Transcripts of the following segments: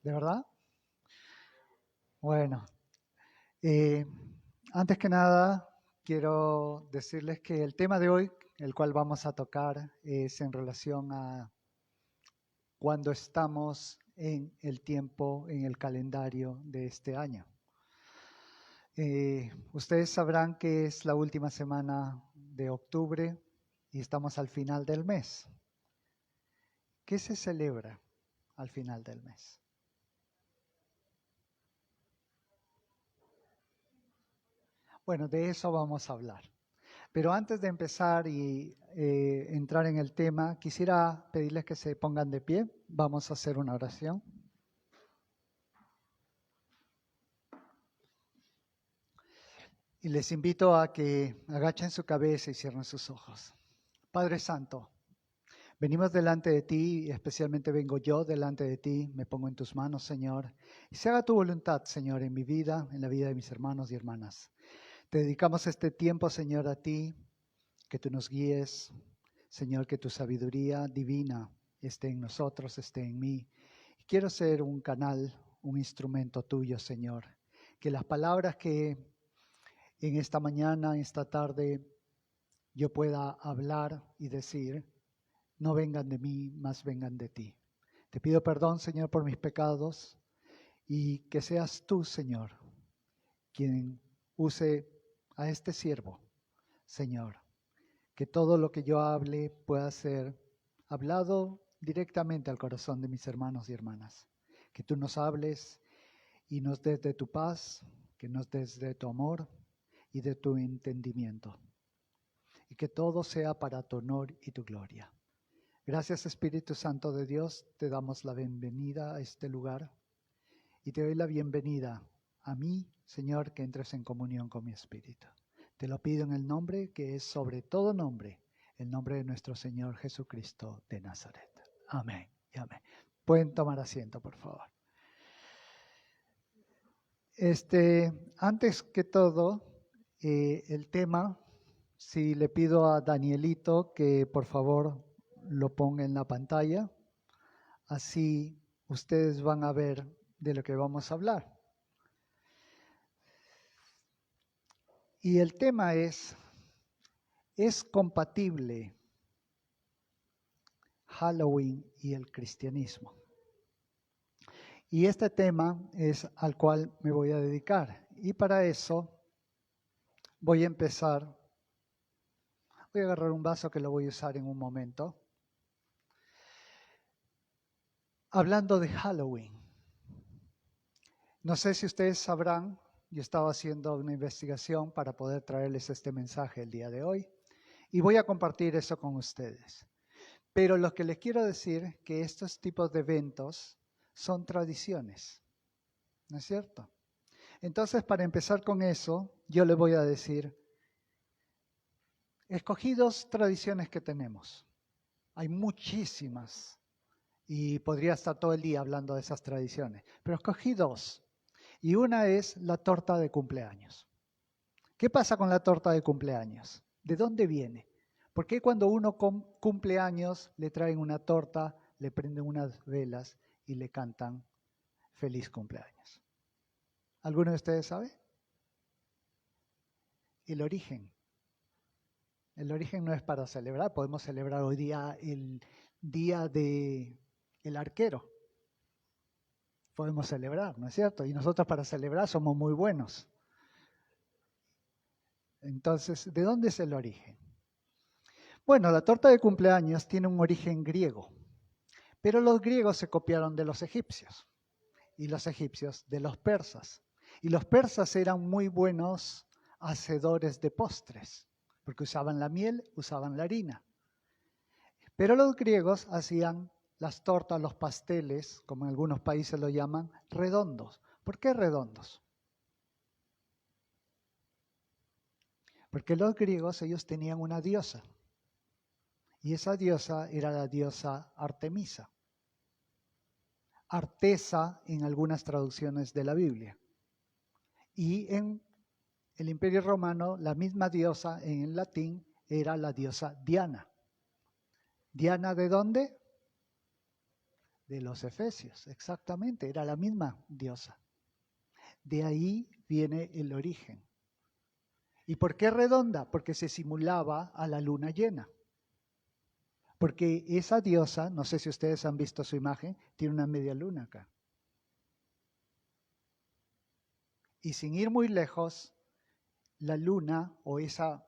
¿De verdad? Bueno, eh, antes que nada, quiero decirles que el tema de hoy, el cual vamos a tocar, es en relación a cuando estamos en el tiempo, en el calendario de este año. Ustedes sabrán que es la última semana de octubre y estamos al final del mes. ¿Qué se celebra al final del mes? Bueno, de eso vamos a hablar. Pero antes de empezar y entrar en el tema, quisiera pedirles que se pongan de pie. Vamos a hacer una oración. Y les invito a que agachen su cabeza y cierren sus ojos. Padre Santo, venimos delante de ti, y especialmente vengo yo delante de ti, me pongo en tus manos, Señor. Y se haga tu voluntad, Señor, en mi vida, en la vida de mis hermanos y hermanas. Te dedicamos este tiempo, Señor, a ti, que tú nos guíes, Señor, que tu sabiduría divina esté en nosotros, esté en mí. Quiero ser un canal, un instrumento tuyo, Señor. Que las palabras que en esta mañana, en esta tarde, yo pueda hablar y decir, no vengan de mí, más vengan de ti. Te pido perdón, Señor, por mis pecados y que seas tú, Señor, quien use a este siervo, Señor. Que todo lo que yo hable pueda ser hablado directamente al corazón de mis hermanos y hermanas. Que tú nos hables y nos des de tu paz, que nos des de tu amor y de tu entendimiento. Y que todo sea para tu honor y tu gloria. Gracias, Espíritu Santo de Dios, te damos la bienvenida a este lugar y te doy la bienvenida a mí, Señor, que entres en comunión con mi espíritu. Te lo pido en el nombre que es sobre todo nombre, el nombre de nuestro Señor Jesucristo de Nazaret. Amén y amén. Pueden tomar asiento, por favor. Antes que todo, el tema, si le pido a Danielito que por favor lo ponga en la pantalla, así ustedes van a ver de lo que vamos a hablar. Y el tema ¿es compatible Halloween y el cristianismo? Y este tema es al cual me voy a dedicar. Y para eso voy a empezar, voy a agarrar un vaso que lo voy a usar en un momento, hablando de Halloween. No sé si ustedes sabrán, yo estaba haciendo una investigación para poder traerles este mensaje el día de hoy y voy a compartir eso con ustedes. Pero lo que les quiero decir que estos tipos de eventos son tradiciones, ¿no es cierto? Entonces, para empezar con eso, yo les voy a decir, escogí dos tradiciones que tenemos. Hay muchísimas y podría estar todo el día hablando de esas tradiciones, pero escogí dos. Y una es la torta de cumpleaños. ¿Qué pasa con la torta de cumpleaños? ¿De dónde viene? ¿Por qué cuando uno cumple años le traen una torta, le prenden unas velas y le cantan feliz cumpleaños? ¿Alguno de ustedes sabe? El origen. El origen no es para celebrar. Podemos celebrar hoy día el día del arquero. Podemos celebrar, ¿no es cierto? Y nosotros para celebrar somos muy buenos. Entonces, ¿de dónde es el origen? Bueno, la torta de cumpleaños tiene un origen griego, pero los griegos se copiaron de los egipcios y los egipcios de los persas. Y los persas eran muy buenos hacedores de postres, porque usaban la miel, usaban la harina. Pero los griegos hacían las tortas, los pasteles, como en algunos países lo llaman, redondos. ¿Por qué redondos? Porque los griegos, ellos tenían una diosa. Y esa diosa era la diosa Artemisa. Artesa en algunas traducciones de la Biblia. Y en el Imperio Romano, la misma diosa en latín era la diosa Diana. ¿Diana de dónde? de los efesios, exactamente, era la misma diosa. De ahí viene el origen. ¿Y por qué redonda? Porque se simulaba a la luna llena. Porque esa diosa, no sé si ustedes han visto su imagen, tiene una media luna acá. Y sin ir muy lejos, la luna o esa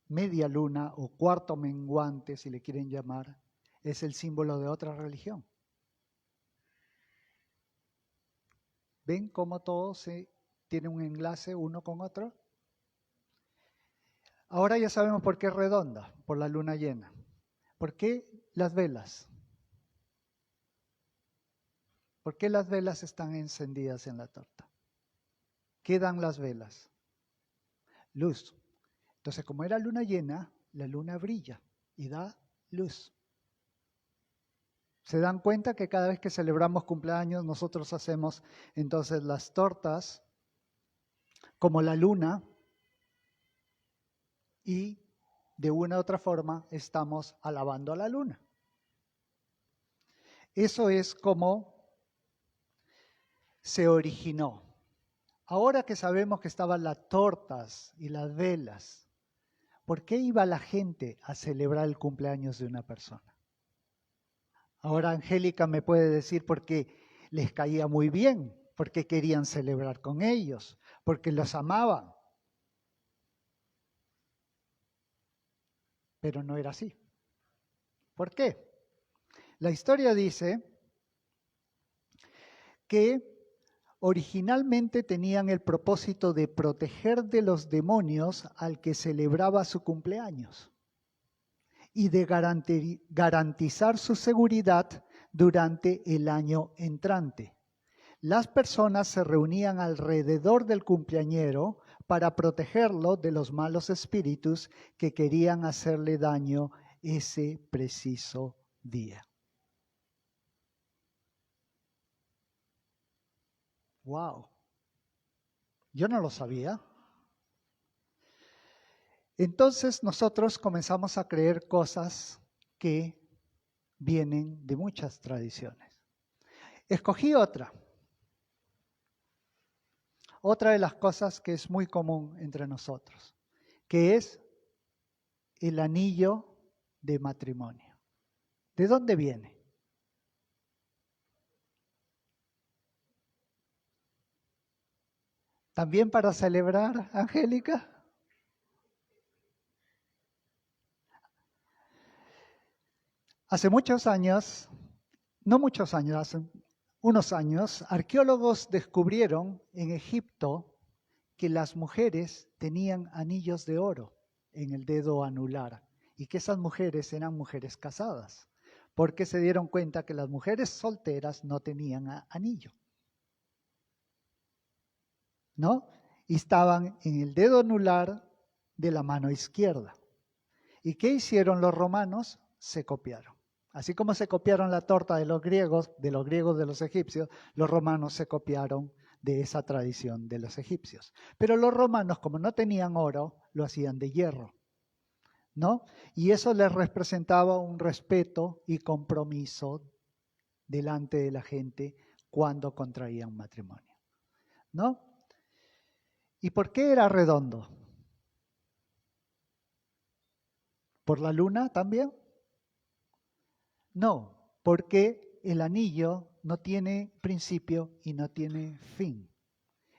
media luna o cuarto menguante, si le quieren llamar, es el símbolo de otra religión. ¿Ven cómo todo tiene un enlace uno con otro? Ahora ya sabemos por qué es redonda, por la luna llena. ¿Por qué las velas? ¿Por qué las velas están encendidas en la torta? ¿Qué dan las velas? Luz. Entonces, como era luna llena, la luna brilla y da luz. ¿Se dan cuenta que cada vez que celebramos cumpleaños nosotros hacemos entonces las tortas como la luna y de una u otra forma estamos alabando a la luna? Eso es como se originó. Ahora que sabemos que estaban las tortas y las velas, ¿por qué iba la gente a celebrar el cumpleaños de una persona? Ahora Angélica me puede decir por qué les caía muy bien, porque querían celebrar con ellos, porque los amaban. Pero no era así. ¿Por qué? La historia dice que originalmente tenían el propósito de proteger de los demonios al que celebraba su cumpleaños y de garantizar su seguridad durante el año entrante. Las personas se reunían alrededor del cumpleañero para protegerlo de los malos espíritus que querían hacerle daño ese preciso día. ¡Wow! Yo no lo sabía. Entonces nosotros comenzamos a creer cosas que vienen de muchas tradiciones. Escogí otra. Otra de las cosas que es muy común entre nosotros, que es el anillo de matrimonio. ¿De dónde viene? ¿También para celebrar, Angélica? Hace muchos años, no muchos años, hace unos años, arqueólogos descubrieron en Egipto que las mujeres tenían anillos de oro en el dedo anular y que esas mujeres eran mujeres casadas, porque se dieron cuenta que las mujeres solteras no tenían anillo, ¿no? Y estaban en el dedo anular de la mano izquierda. ¿Y qué hicieron los romanos? Se copiaron. Así como se copiaron la torta de los griegos de los egipcios, los romanos se copiaron de esa tradición de los egipcios. Pero los romanos, como no tenían oro, lo hacían de hierro, ¿no? Y eso les representaba un respeto y compromiso delante de la gente cuando contraían matrimonio, ¿no? ¿Y por qué era redondo? ¿Por la luna también? No, porque el anillo no tiene principio y no tiene fin.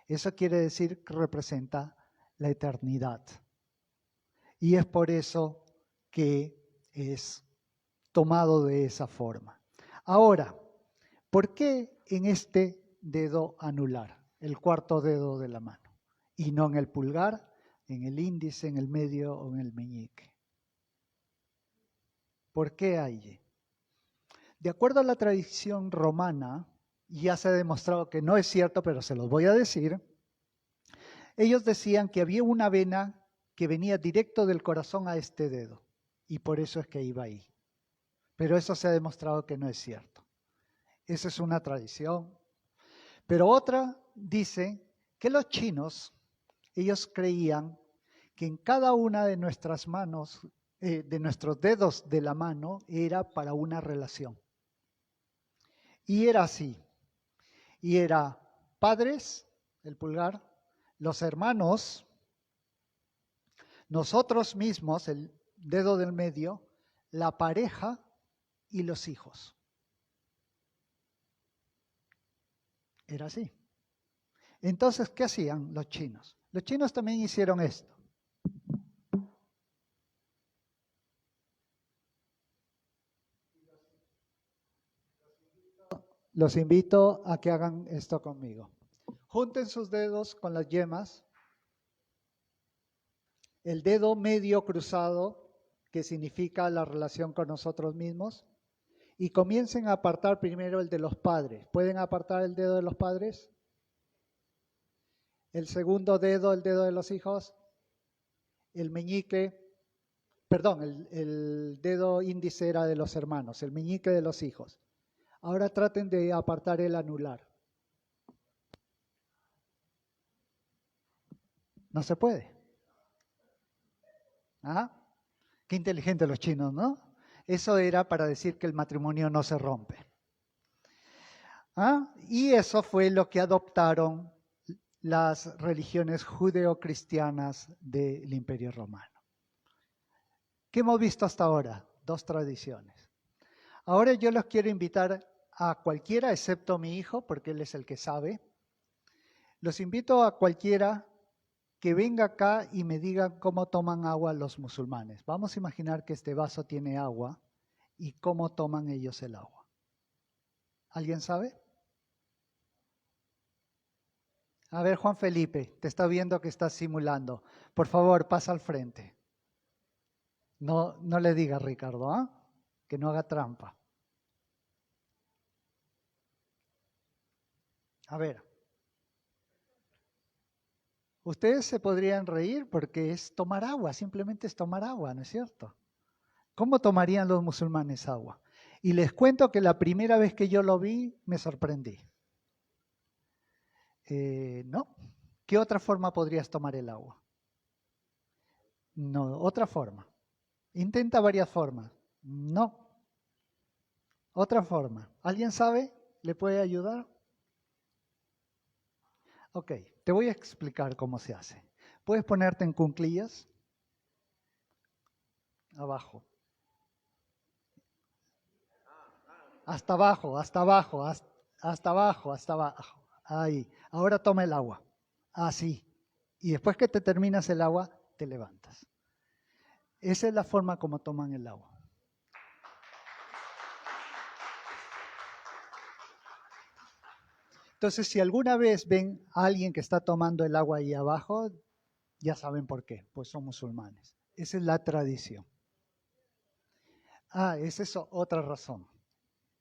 Eso quiere decir que representa la eternidad. Y es por eso que es tomado de esa forma. Ahora, ¿por qué en este dedo anular, el cuarto dedo de la mano, y no en el pulgar, en el índice, en el medio o en el meñique? ¿Por qué allí? De acuerdo a la tradición romana, ya se ha demostrado que no es cierto, pero se los voy a decir, ellos decían que había una vena que venía directo del corazón a este dedo, y por eso es que iba ahí. Pero eso se ha demostrado que no es cierto. Esa es una tradición. Pero otra dice que los chinos, ellos creían que en cada una de nuestras manos, de nuestros dedos de la mano, era para una relación. Y era así. Y era padres, el pulgar, los hermanos, nosotros mismos, el dedo del medio, la pareja y los hijos. Era así. Entonces, ¿qué hacían los chinos? Los chinos también hicieron esto. Los invito a que hagan esto conmigo. Junten sus dedos con las yemas, el dedo medio cruzado, que significa la relación con nosotros mismos, y comiencen a apartar primero el de los padres. ¿Pueden apartar el dedo de los padres? El segundo dedo, el dedo de los hijos, el meñique, perdón, el dedo índice era de los hermanos, el meñique de los hijos. Ahora traten de apartar el anular. No se puede. ¿Ah? Qué inteligentes los chinos, ¿no? Eso era para decir que el matrimonio no se rompe. ¿Ah? Y eso fue lo que adoptaron las religiones judeocristianas del Imperio Romano. ¿Qué hemos visto hasta ahora? Dos tradiciones. Ahora yo los quiero invitar a cualquiera, excepto mi hijo, porque él es el que sabe. Los invito a cualquiera que venga acá y me diga cómo toman agua los musulmanes. Vamos a imaginar que este vaso tiene agua y cómo toman ellos el agua. ¿Alguien sabe? A ver, Juan Felipe, te está viendo que estás simulando. Por favor, pasa al frente. No le digas, Ricardo, ¿ah? Que no haga trampa. A ver. Ustedes se podrían reír porque es tomar agua, simplemente es tomar agua, ¿no es cierto? ¿Cómo tomarían los musulmanes agua? Y les cuento que la primera vez que yo lo vi, me sorprendí. ¿No? ¿Qué otra forma podrías tomar el agua? No, otra forma. Intenta varias formas. No. Otra forma. ¿Alguien sabe? ¿Le puede ayudar? Ok, te voy a explicar cómo se hace. ¿Puedes ponerte en cuclillas? Abajo. Hasta abajo, hasta abajo, hasta abajo, hasta abajo. Ahí. Ahora toma el agua. Así. Y después que te terminas el agua, te levantas. Esa es la forma como toman el agua. Entonces, si alguna vez ven a alguien que está tomando el agua ahí abajo, ya saben por qué, pues son musulmanes. Esa es la tradición. Esa es otra razón.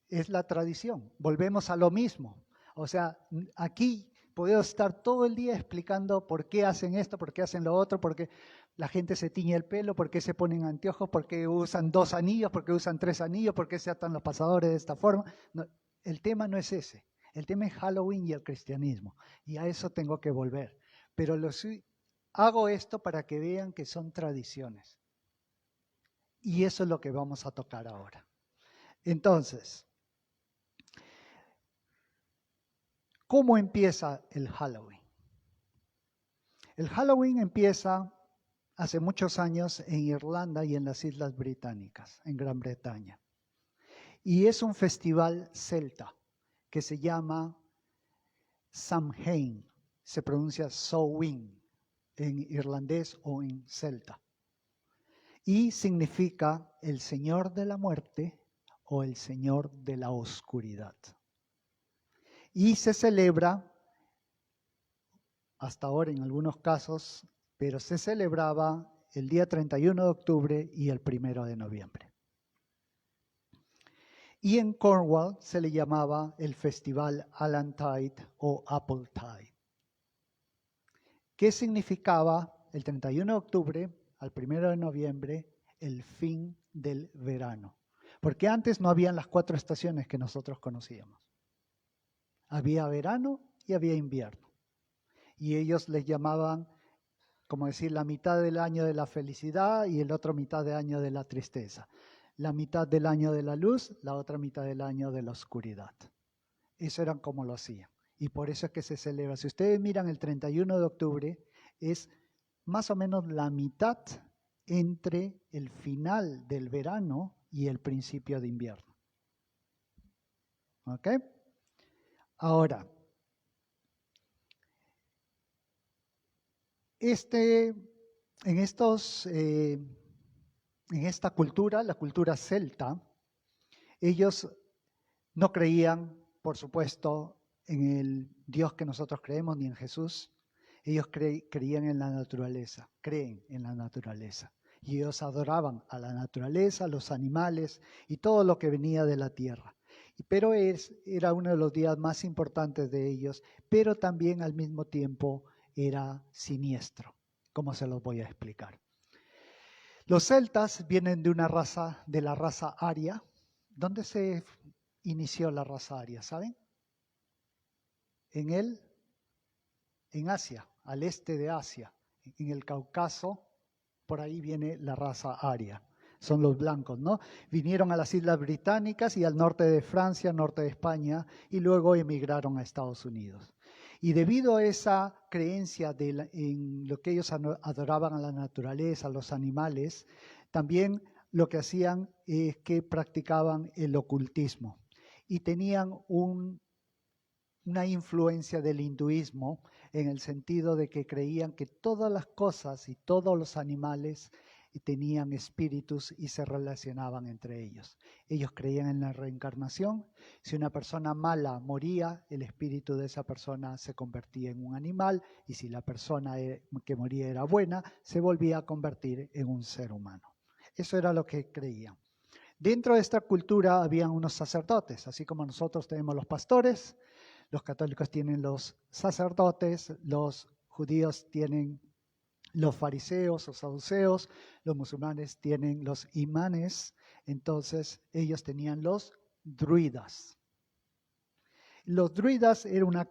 Es la tradición. Volvemos a lo mismo. O sea, aquí podemos estar todo el día explicando por qué hacen esto, por qué hacen lo otro, por qué la gente se tiñe el pelo, por qué se ponen anteojos, por qué usan 2 anillos, por qué usan 3 anillos, por qué se atan los pasadores de esta forma. No, el tema no es ese. El tema es Halloween y el cristianismo. Y a eso tengo que volver. Pero hago esto para que vean que son tradiciones. Y eso es lo que vamos a tocar ahora. Entonces, ¿cómo empieza el Halloween? El Halloween empieza hace muchos años en Irlanda y en las Islas Británicas, en Gran Bretaña. Y es un festival celta que se llama Samhain, se pronuncia Samhain en irlandés o en celta. Y significa el Señor de la muerte o el Señor de la oscuridad. Y se celebra, hasta ahora en algunos casos, pero se celebraba el día 31 de octubre y el 1 de noviembre. Y en Cornwall se le llamaba el Festival Allantide o Appletide. ¿Qué significaba el 31 de octubre al 1 de noviembre el fin del verano? Porque antes no habían las 4 estaciones que nosotros conocíamos. Había verano y había invierno. Y ellos les llamaban, como decir, la mitad del año de la felicidad y el otro mitad del año de la tristeza. La mitad del año de la luz, la otra mitad del año de la oscuridad. Eso era como lo hacían. Y por eso es que se celebra. Si ustedes miran el 31 de octubre, es más o menos la mitad entre el final del verano y el principio de invierno. ¿Ok? Ahora, en esta cultura, la cultura celta, ellos no creían, por supuesto, en el Dios que nosotros creemos ni en Jesús. Ellos creían en la naturaleza, creen en la naturaleza. Y ellos adoraban a la naturaleza, a los animales y todo lo que venía de la tierra. Pero era uno de los días más importantes de ellos, pero también al mismo tiempo era siniestro, como se los voy a explicar. Los celtas vienen de la raza aria. ¿Dónde se inició la raza aria, saben? En Asia, al este de Asia, en el Cáucaso, por ahí viene la raza aria. Son los blancos, ¿no? Vinieron a las Islas Británicas y al norte de Francia, norte de España, y luego emigraron a Estados Unidos. Y debido a esa creencia en lo que ellos adoraban a la naturaleza, a los animales, también lo que hacían es que practicaban el ocultismo y tenían una influencia del hinduismo en el sentido de que creían que todas las cosas y todos los animales tenían espíritus y se relacionaban entre ellos. Ellos creían en la reencarnación. Si una persona mala moría, el espíritu de esa persona se convertía en un animal, y si la persona que moría era buena, se volvía a convertir en un ser humano. Eso era lo que creían. Dentro de esta cultura habían unos sacerdotes, así como nosotros tenemos los pastores. Los católicos tienen los sacerdotes, los judíos tienen los fariseos o saduceos, los musulmanes tienen los imanes, entonces ellos tenían los druidas. Los druidas eran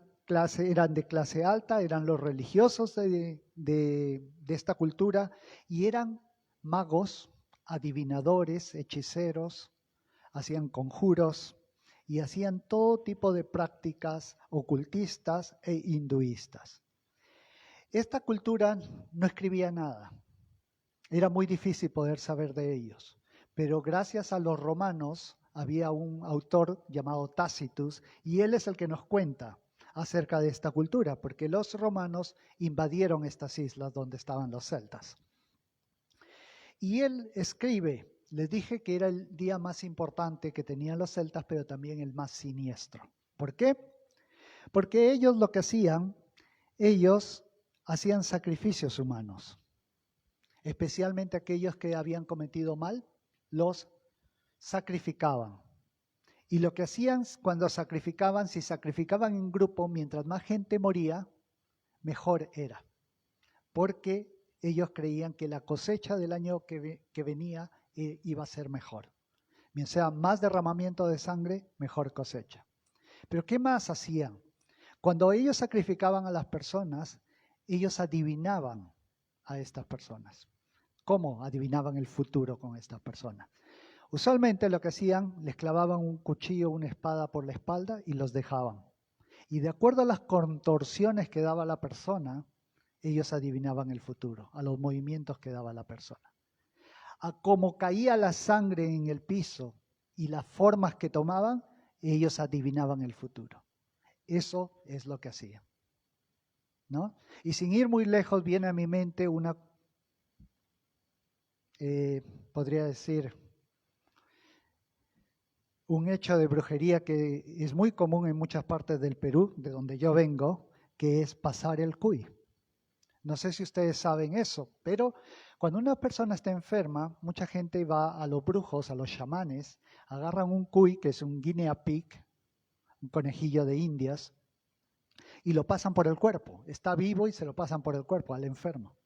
de clase alta, eran los religiosos de esta cultura y eran magos, adivinadores, hechiceros, hacían conjuros y hacían todo tipo de prácticas ocultistas e hinduistas. Esta cultura no escribía nada. Era muy difícil poder saber de ellos. Pero gracias a los romanos había un autor llamado Tácitus y él es el que nos cuenta acerca de esta cultura, porque los romanos invadieron estas islas donde estaban los celtas. Y él escribe, les dije que era el día más importante que tenían los celtas, pero también el más siniestro. ¿Por qué? Porque ellos lo que hacían, ellos hacían sacrificios humanos, especialmente aquellos que habían cometido mal, los sacrificaban. Y lo que hacían cuando sacrificaban, si sacrificaban en grupo, mientras más gente moría, mejor era. Porque ellos creían que la cosecha del año que venía iba a ser mejor. Mientras sea más derramamiento de sangre, mejor cosecha. Pero ¿qué más hacían? Cuando ellos sacrificaban a las personas, ellos adivinaban a estas personas. ¿Cómo adivinaban el futuro con estas personas? Usualmente lo que hacían, les clavaban un cuchillo o una espada por la espalda y los dejaban. Y de acuerdo a las contorsiones que daba la persona, ellos adivinaban el futuro, a los movimientos que daba la persona. A cómo caía la sangre en el piso y las formas que tomaban, ellos adivinaban el futuro. Eso es lo que hacían, ¿no? Y sin ir muy lejos, viene a mi mente podría decir, un hecho de brujería que es muy común en muchas partes del Perú, de donde yo vengo, que es pasar el cuy. No sé si ustedes saben eso, pero cuando una persona está enferma, mucha gente va a los brujos, a los chamanes, agarran un cuy, que es un guinea pig, un conejillo de Indias, y lo pasan por el cuerpo. Está vivo y se lo pasan por el cuerpo al enfermo.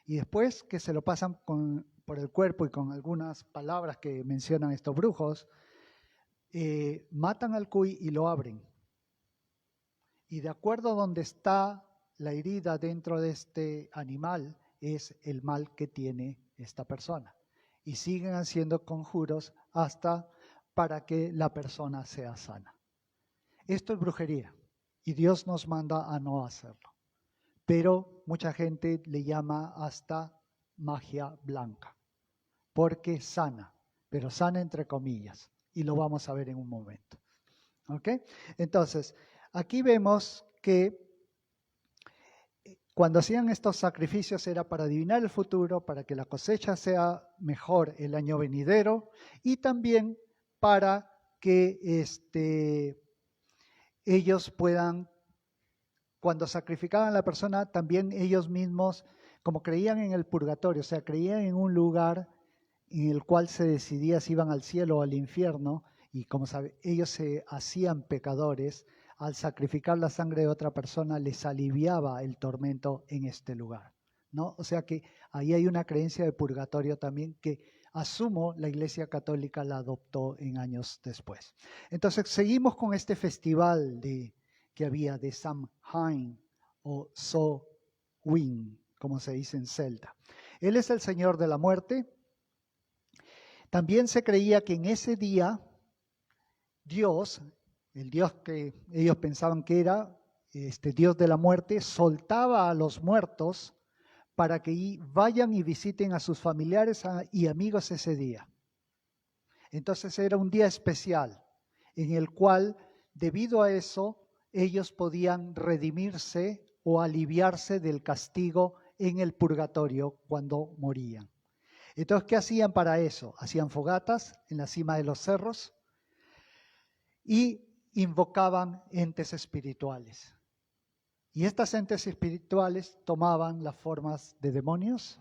Y después que se lo pasan por el cuerpo y con algunas palabras que mencionan estos brujos, matan al cuy y lo abren. Y de acuerdo a donde está la herida dentro de este animal, es el mal que tiene esta persona. Y siguen haciendo conjuros hasta para que la persona sea sana. Esto es brujería y Dios nos manda a no hacerlo. Pero mucha gente le llama hasta magia blanca, porque sana, pero sana entre comillas, y lo vamos a ver en un momento. ¿Ok? Entonces, aquí vemos que cuando hacían estos sacrificios era para adivinar el futuro, para que la cosecha sea mejor el año venidero y también para que ellos puedan, cuando sacrificaban a la persona, también ellos mismos, como creían en el purgatorio, o sea, creían en un lugar en el cual se decidía si iban al cielo o al infierno, y como sabe, ellos se hacían pecadores, al sacrificar la sangre de otra persona les aliviaba el tormento en este lugar, ¿no? O sea que ahí hay una creencia de purgatorio también que asumo la Iglesia Católica la adoptó en años después. Entonces seguimos con este festival que había de Samhain o Samhain, como se dice en celta. Él es el Señor de la muerte. También se creía que en ese día Dios, el Dios que ellos pensaban que era, Dios de la muerte, soltaba a los muertos para que vayan y visiten a sus familiares y amigos ese día. Entonces era un día especial en el cual, debido a eso, ellos podían redimirse o aliviarse del castigo en el purgatorio cuando morían. Entonces, ¿qué hacían para eso? Hacían fogatas en la cima de los cerros y invocaban entes espirituales. Y estas entes espirituales tomaban las formas de demonios,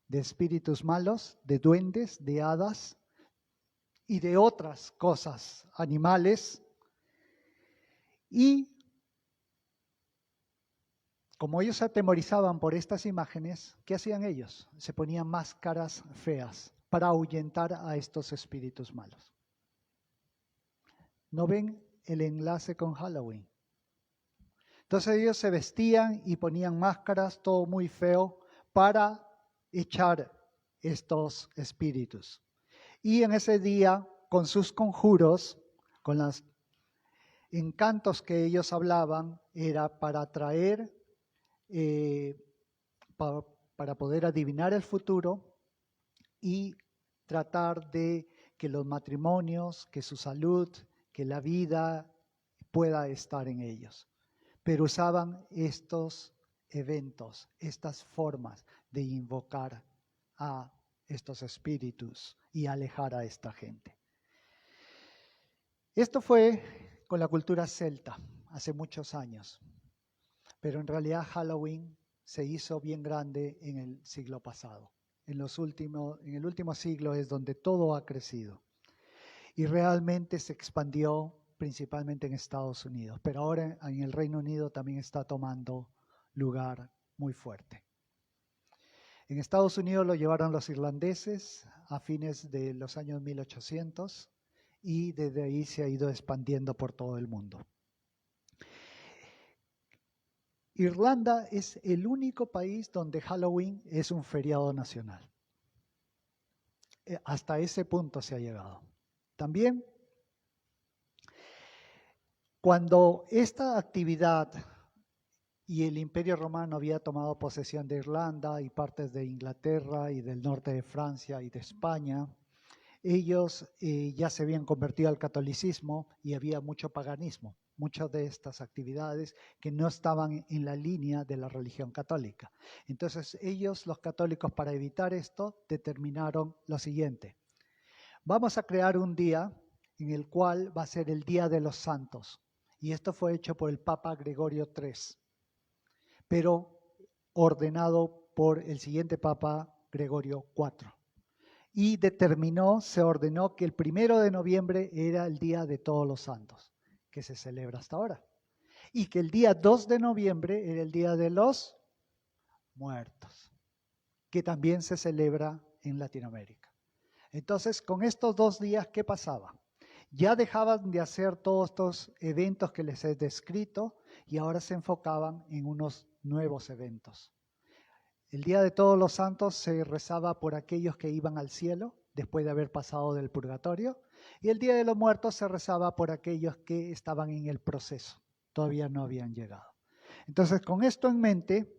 de espíritus malos, de duendes, de hadas y de otras cosas, animales. Y como ellos se atemorizaban por estas imágenes, ¿qué hacían ellos? Se ponían máscaras feas para ahuyentar a estos espíritus malos. ¿No ven el enlace con Halloween? Entonces ellos se vestían y ponían máscaras, todo muy feo, para echar estos espíritus. Y en ese día, con sus conjuros, con los encantos que ellos hablaban, era para atraer, para poder adivinar el futuro y tratar de que los matrimonios, que su salud, que la vida pueda estar en ellos. Pero usaban estos eventos, estas formas de invocar a estos espíritus y alejar a esta gente. Esto fue con la cultura celta hace muchos años, pero en realidad Halloween se hizo bien grande en el siglo pasado. En el último siglo es donde todo ha crecido y realmente se expandió principalmente en Estados Unidos, pero ahora en el Reino Unido también está tomando lugar muy fuerte. En Estados Unidos lo llevaron los irlandeses a fines de los años 1800 y desde ahí se ha ido expandiendo por todo el mundo. Irlanda es el único país donde Halloween es un feriado nacional. Hasta ese punto se ha llegado. También, cuando esta actividad y el Imperio Romano había tomado posesión de Irlanda y partes de Inglaterra y del norte de Francia y de España, ellos ya se habían convertido al catolicismo y había mucho paganismo, muchas de estas actividades que no estaban en la línea de la religión católica. Entonces ellos, los católicos, para evitar esto, determinaron lo siguiente: vamos a crear un día en el cual va a ser el Día de los Santos. Y esto fue hecho por el Papa Gregorio III, pero ordenado por el siguiente Papa Gregorio IV. Y se ordenó que el 1 de noviembre era el Día de Todos los Santos, que se celebra hasta ahora. Y que el día 2 de noviembre era el Día de los Muertos, que también se celebra en Latinoamérica. Entonces, con estos 2 días, ¿qué pasaba? Ya dejaban de hacer todos estos eventos que les he descrito y ahora se enfocaban en unos nuevos eventos. El Día de Todos los Santos se rezaba por aquellos que iban al cielo después de haber pasado del purgatorio, Y el Día de los Muertos se rezaba por aquellos que estaban en el proceso, todavía no habían llegado. Entonces, con esto en mente,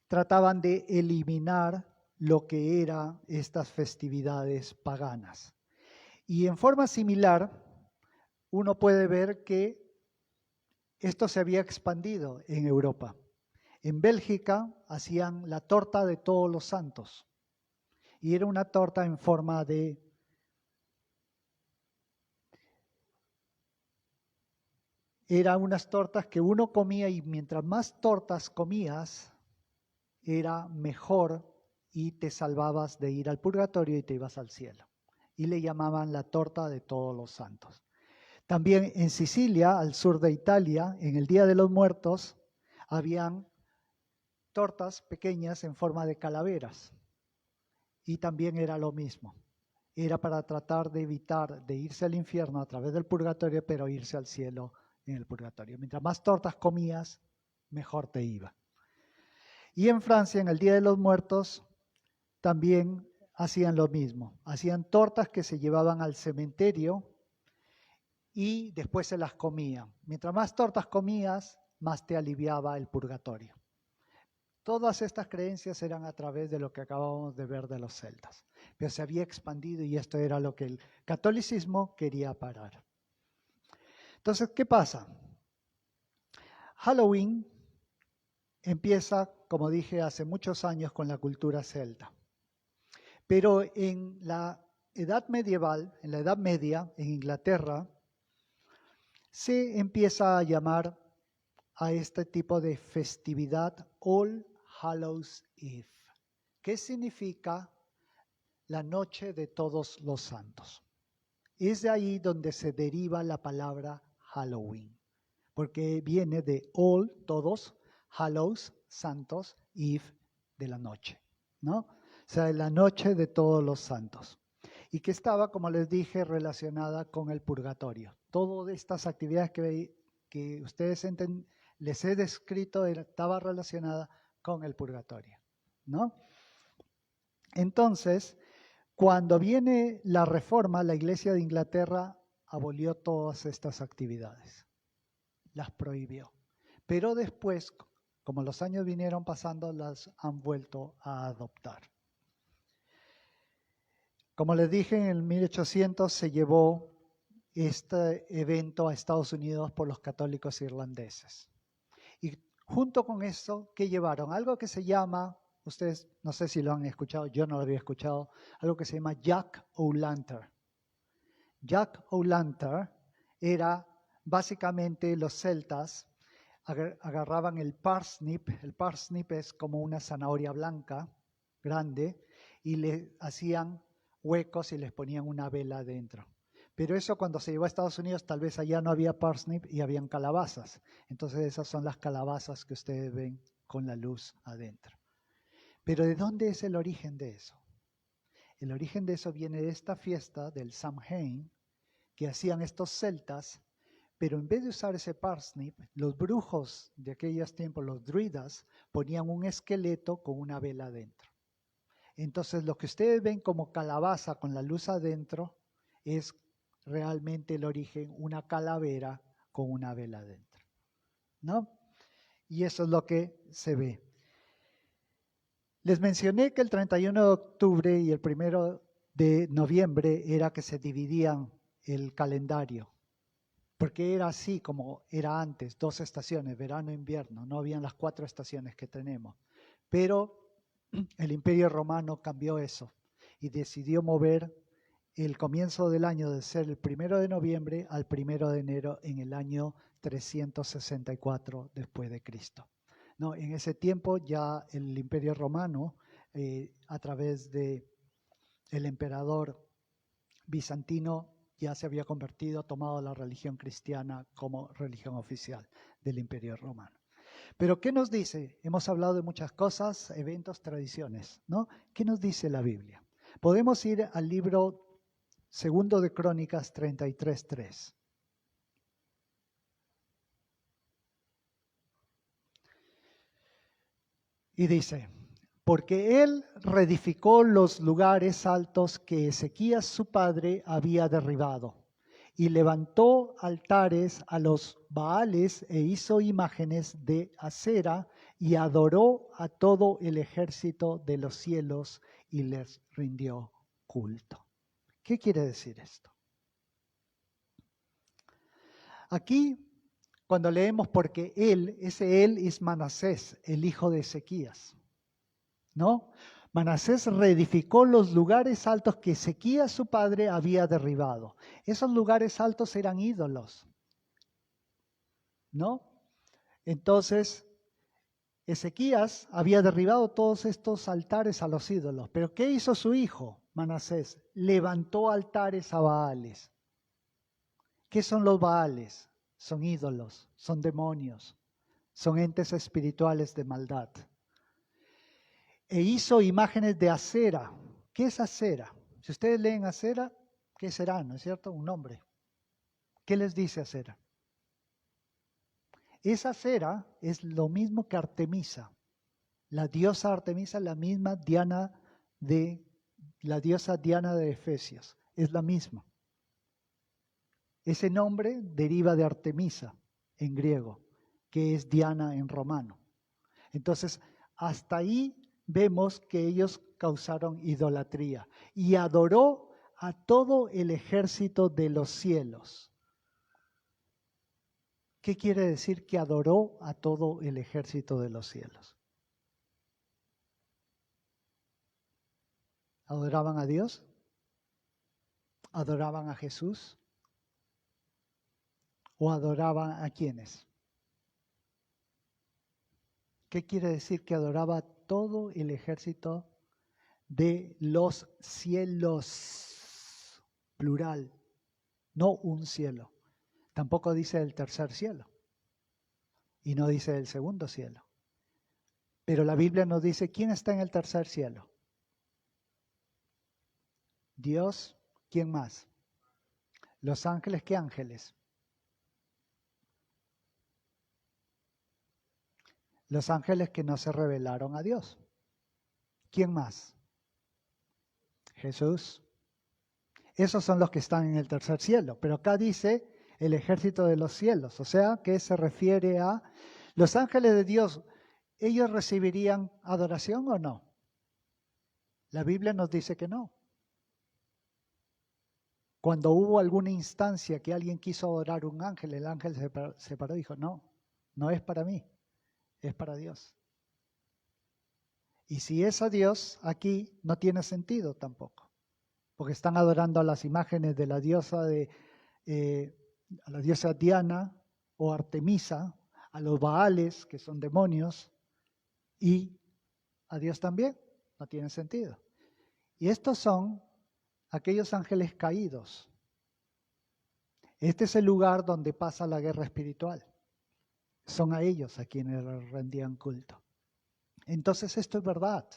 trataban de eliminar lo que eran estas festividades paganas. Y en forma similar, uno puede ver que esto se había expandido en Europa. En Bélgica hacían la torta de todos los santos. Y era una torta en forma de... Eran unas tortas que uno comía y mientras más tortas comías, era mejor y te salvabas de ir al purgatorio y te ibas al cielo. Y le llamaban la torta de todos los santos. También en Sicilia, al sur de Italia, en el Día de los Muertos, habían tortas pequeñas en forma de calaveras. Y también era lo mismo. Era para tratar de evitar de irse al infierno a través del purgatorio, pero irse al cielo en el purgatorio. Mientras más tortas comías, mejor te iba. Y en Francia, en el Día de los Muertos, también hacían lo mismo. Hacían tortas que se llevaban al cementerio y después se las comían. Mientras más tortas comías, más te aliviaba el purgatorio. Todas estas creencias eran a través de lo que acabamos de ver de los celtas. Pero se había expandido y esto era lo que el catolicismo quería parar. Entonces, ¿qué pasa? Halloween empieza, como dije, hace muchos años con la cultura celta. Pero en la edad medieval, en la Edad Media, en Inglaterra, se empieza a llamar a este tipo de festividad All Hallows Eve, que significa la noche de todos los santos. Es de ahí donde se deriva la palabra Halloween, porque viene de all, todos, Hallows, santos, Eve, de la noche, ¿no? O sea, la noche de todos los santos. Y que estaba, como les dije, relacionada con el purgatorio. Todas estas actividades que ustedes les he descrito estaba relacionada con el purgatorio, ¿no? Entonces, cuando viene la reforma, la Iglesia de Inglaterra abolió todas estas actividades, las prohibió. Pero después, como los años vinieron pasando, las han vuelto a adoptar. Como les dije, en el 1800 se llevó este evento a Estados Unidos por los católicos irlandeses. Y junto con eso, ¿qué llevaron? Algo que se llama, ustedes no sé si lo han escuchado, yo no lo había escuchado, algo que se llama Jack O'Lantern. Jack O'Lantern era básicamente los celtas agarraban el parsnip es como una zanahoria blanca, grande, y le hacían huecos y les ponían una vela dentro. Pero eso cuando se llevó a Estados Unidos, tal vez allá no había parsnip y habían calabazas. Entonces esas son las calabazas que ustedes ven con la luz adentro. Pero ¿de dónde es el origen de eso? El origen de eso viene de esta fiesta del Samhain que hacían estos celtas, pero en vez de usar ese parsnip, los brujos de aquellos tiempos, los druidas, ponían un esqueleto con una vela adentro. Entonces lo que ustedes ven como calabaza con la luz adentro es realmente el origen, una calavera con una vela adentro, ¿no? Y eso es lo que se ve. Les mencioné que el 31 de octubre y el 1 de noviembre era que se dividían el calendario, porque era así como era antes, 2 estaciones, verano e invierno, no habían las 4 estaciones que tenemos. Pero el Imperio Romano cambió eso y decidió mover el comienzo del año de ser el 1 de noviembre al 1 de enero en el año 364 después de Cristo. No, en ese tiempo ya el Imperio Romano, a través de el emperador bizantino, ya se había convertido, tomado la religión cristiana como religión oficial del Imperio Romano. Pero ¿qué nos dice? Hemos hablado de muchas cosas, eventos, tradiciones, ¿no? ¿Qué nos dice la Biblia? Podemos ir al libro 2 de Crónicas 33:3. Y dice, porque él reedificó los lugares altos que Ezequías su padre había derribado, y levantó altares a los Baales e hizo imágenes de acera, y adoró a todo el ejército de los cielos y les rindió culto. ¿Qué quiere decir esto? Aquí, cuando leemos porque él, ese él es Manasés, el hijo de Ezequías, ¿no? Manasés reedificó los lugares altos que Ezequías su padre había derribado. Esos lugares altos eran ídolos, ¿no? Entonces, Ezequías había derribado todos estos altares a los ídolos. Pero ¿qué hizo su hijo, Manasés? Levantó altares a Baales. ¿Qué son los Baales? Son ídolos, son demonios, son entes espirituales de maldad. E hizo imágenes de acera. ¿Qué es acera? Si ustedes leen acera, ¿qué será? ¿No es cierto? Un nombre. ¿Qué les dice acera? Esa acera es lo mismo que Artemisa. La diosa Artemisa es la misma la diosa Diana de Efesios. Es la misma. Ese nombre deriva de Artemisa en griego, que es Diana en romano. Entonces, hasta ahí vemos que ellos causaron idolatría y adoró a todo el ejército de los cielos. ¿Qué quiere decir que adoró a todo el ejército de los cielos? ¿Adoraban a Dios? ¿Adoraban a Jesús? ¿O adoraban a quiénes? ¿Qué quiere decir que adoraba a todo el ejército de los cielos? Plural, no un cielo. Tampoco dice el tercer cielo y no dice el segundo cielo. Pero la Biblia nos dice quién está en el tercer cielo. Dios, ¿quién más? Los ángeles, ¿qué ángeles? Los ángeles que no se rebelaron a Dios. ¿Quién más? Jesús. Esos son los que están en el tercer cielo. Pero acá dice el ejército de los cielos. O sea, que se refiere a los ángeles de Dios. ¿Ellos recibirían adoración o no? La Biblia nos dice que no. Cuando hubo alguna instancia que alguien quiso adorar a un ángel, el ángel se paró y dijo, no, no es para mí, es para Dios. Y si es a Dios, aquí no tiene sentido tampoco, porque están adorando a las imágenes de la diosa a la diosa Diana o Artemisa, a los Baales, que son demonios, y a Dios también, no tiene sentido. Y estos son aquellos ángeles caídos. Este es el lugar donde pasa la guerra espiritual. Son a ellos a quienes rendían culto. Entonces esto es verdad.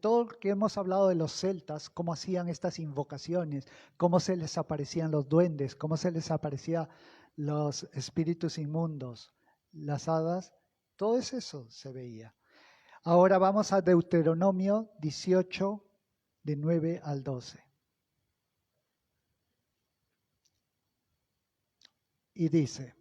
Todo lo que hemos hablado de los celtas, cómo hacían estas invocaciones, cómo se les aparecían los duendes, cómo se les aparecían los espíritus inmundos, las hadas, todo eso se veía. Ahora vamos a Deuteronomio 18, de 9 al 12. Y dice,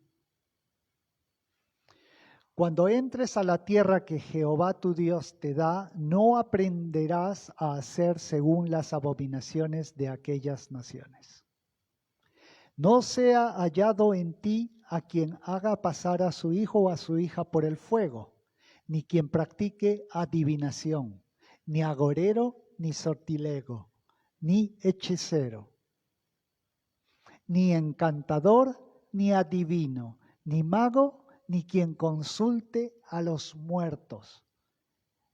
cuando entres a la tierra que Jehová tu Dios te da, no aprenderás a hacer según las abominaciones de aquellas naciones. No sea hallado en ti a quien haga pasar a su hijo o a su hija por el fuego, ni quien practique adivinación, ni agorero, ni sortilego, ni hechicero, ni encantador, ni adivino, ni mago, ni quien consulte a los muertos.